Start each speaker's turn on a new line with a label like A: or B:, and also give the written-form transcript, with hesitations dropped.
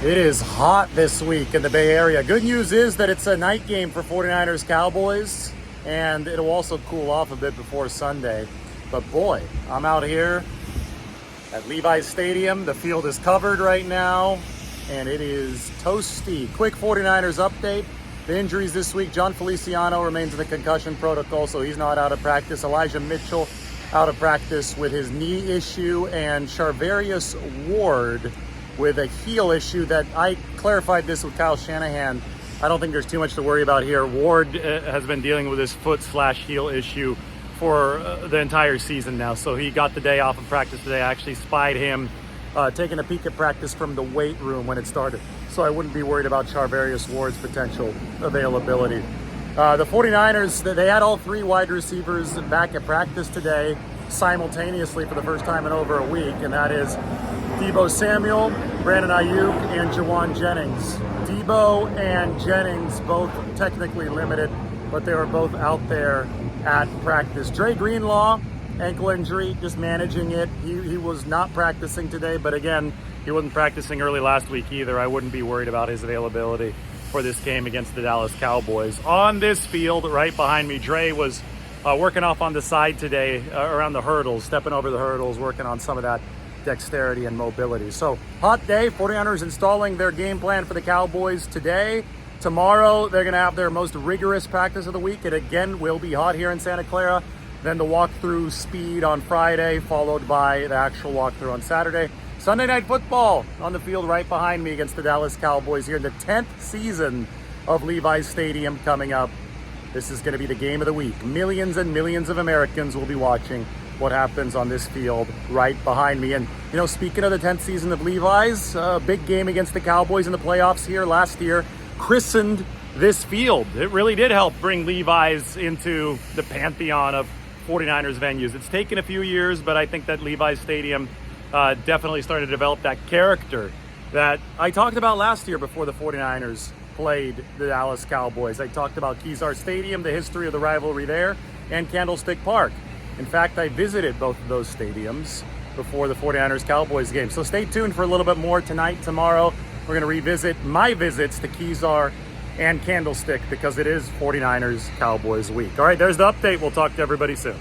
A: It is hot this week in the Bay Area. Good news is that it's a night game for 49ers Cowboys, and it'll also cool off a bit before Sunday. But boy, I'm out here at Levi's Stadium. The field is covered right now, and it is toasty. Quick 49ers update. The injuries this week: John Feliciano remains in the concussion protocol, so he's not out of practice. Elijah Mitchell out of practice with his knee issue, and Charvarius Ward with a heel issue that I clarified this with Kyle Shanahan. I don't think there's too much to worry about here. Ward has been dealing with his foot/heel issue for the entire season now, so he got the day off of practice today. I actually spied him taking a peek at practice from the weight room when it started, so I wouldn't be worried about Charvarius Ward's potential availability. The 49ers, they had all three wide receivers back at practice today simultaneously for the first time in over a week, and that is Deebo Samuel, Brandon Aiyuk, and Juwan Jennings. Deebo and Jennings both technically limited, but they were both out there at practice. Dre Greenlaw, ankle injury, just managing it. He was not practicing today, but again, he wasn't practicing early last week either. I wouldn't be worried about his availability for this game against the Dallas Cowboys. On this field, right behind me, Dre was working off on the side today around the hurdles, stepping over the hurdles, working on some of that dexterity and mobility. So, hot day. 49ers installing their game plan for the Cowboys today. Tomorrow, they're going to have their most rigorous practice of the week. It again will be hot here in Santa Clara. Then the walkthrough speed on Friday, followed by the actual walkthrough on Saturday. Sunday Night Football on the field right behind me against the Dallas Cowboys here in the 10th season of Levi's Stadium coming up. This is going to be the game of the week. Millions and millions of Americans will be watching what happens on this field right behind me. And, you know, speaking of the 10th season of Levi's, a big game against the Cowboys in the playoffs here last year christened this field. It really did help bring Levi's into the pantheon of 49ers venues. It's taken a few years, but I think that Levi's Stadium definitely started to develop that character that I talked about last year before the 49ers played the Dallas Cowboys. I talked about Kezar Stadium, the history of the rivalry there, and Candlestick Park. In fact, I visited both of those stadiums before the 49ers Cowboys game. So stay tuned for a little bit more tonight, tomorrow. We're going to revisit my visits to Kezar and Candlestick because it is 49ers Cowboys week. All right, there's the update. We'll talk to everybody soon.